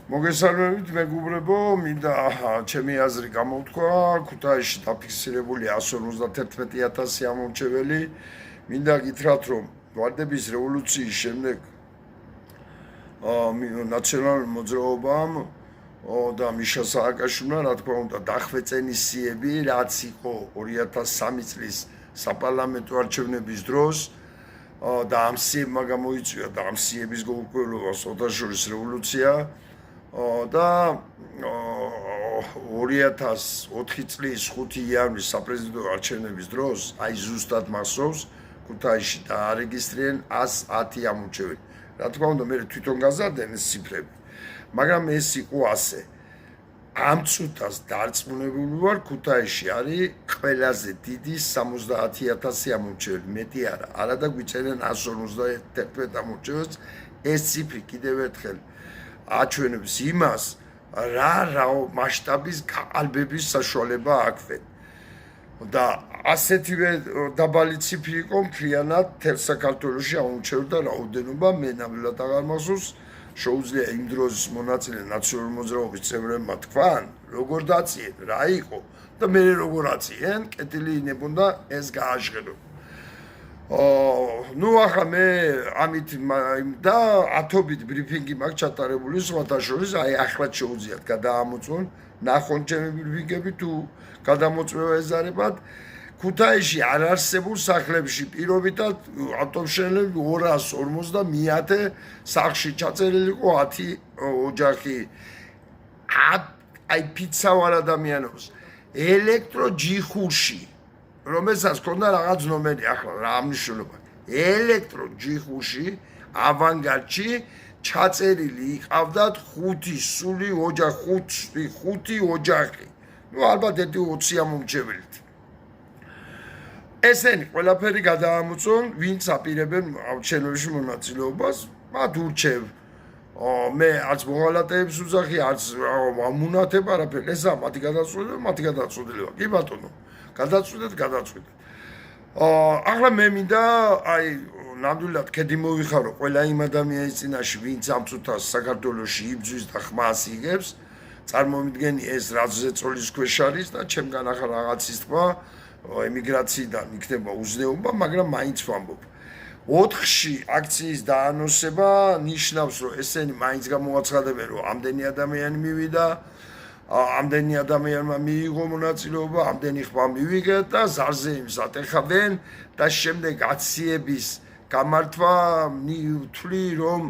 მოგესალმებით მეგობრებო, მინდა ჩემი აზრი გამოვთქვა, ქუთაისში დაფიქსირებული 151,000 ამომრჩეველი. მინდა გითხრათ, რომ ვარდების რევოლუციის შემდეგ ნაციონალურ მოძრაობამ და მიშა სააკაშვილმა, რა თქმა უნდა, დახვეწენის სიები, რაც იყო 2003 წლის საპარლამენტო არჩევნების დროს და ამ სიებმა გამოიწვია და ამ სიების გაუქმებას ოთაშორის რევოლუცია და 2004 წლის 5 იანვრის საპრეზიდენტო არჩევნების დროს აი ზუსტად მასობს ქუთაისში დაარეგისტრირდნენ 110 ამომრჩეველი. რა თქმა უნდა, მე თვითონ გაზარდნენ ეს ციფრები, მაგრამ ეს იყო ასე. ამ წუთას დარწმუნებული ვარ, ქუთაისში არის ყველაზე დიდი 70,000 ამომრჩეველი, მეტი არა. არა და გვიწერენ 151 ამომრჩეველს. ეს ციფრი კიდევ ერთხელ აჩვენებს იმას, რა მასშტაბის გაყალბების საშუალება აქვთ. და ასეთივე დაბალი ციფრი იყო მთლიანად მთელ საქართველოში ამომრჩეველთა რაოდენობა, მე ნამდვილად აღარ მახსოვს. შეუძლია იმ დროს მონაწილე ნაციონალური მოძრაობის წევრებმა თქვან, როგორ დაწიენ, რა იყო და მე როგორ აწიენ, კეთილი ინებოდა ეს გააჟღერო. ნუ ახლა მე ამით და ათობით ბრიფინგი მაქვს ჩატარებული სხვათა შორის, აი ახლაც შეუძლიათ გადაამოწმონ, ნახონ ჩემი ბრიფინგები თუ გადამოწმება ეზარებათ. ქუთაისში არ არსებულ სახლებში პირობითად ავტომშენებლები 250 სახლში ჩაწერილი იყო 10 ოჯახი. აი ფიცავარ ადამიანებს ელექტროჯიხურში, რომელსაც ჰქონდა რაღაც ნომერი, ახლა რა ამნიშნულობა. ელექტროჯიხურში ავანგარდში ჩაწერილი იყავდათ 5 სული ოჯახი, 5 ოჯახი. ნუ ალბათ ერთი 20 ამომრჩეველით. ესენი ყველაფერი გადაამოწონ, ვინც აპირებენ არჩევნებში მონაწილეობას, მათ ურჩევ. მე არც მოღალატეებს უძახი, არც ამუნათებ არაფერი. ესა მათი გადაწყვეტილება. კი ბატონო, გადაწყვეტეთ. ახლა მე მინდა აი ნამდვილად ქედი მოვიხარო ყველა იმ ადამიანის წინაშე, ვინც ამ წუთას საქართველოში იბრძვის და ხმას იღებს. წარმომიდგენი ეს რაც ზეწოლის ქვეშ არის და ჩემგან ახლა რაღაცის თქვა ემიგრაციიდან იქნება უზნეობა, მაგრამ მაინც ვამბობ. 4-ში აქციის დაანონსება ნიშნავს, რომ ესენი მაინც გამოაცხადებენ, რომ ამდენი ადამიანი მივიდა, ამდენი ადამიანმა მიიღო მონაწილეობა, ამდენი ხმა მივიღეთ და ზარზე იმსად ეხავენ და შემდეგ აქციების გამართვა ვთვლი, რომ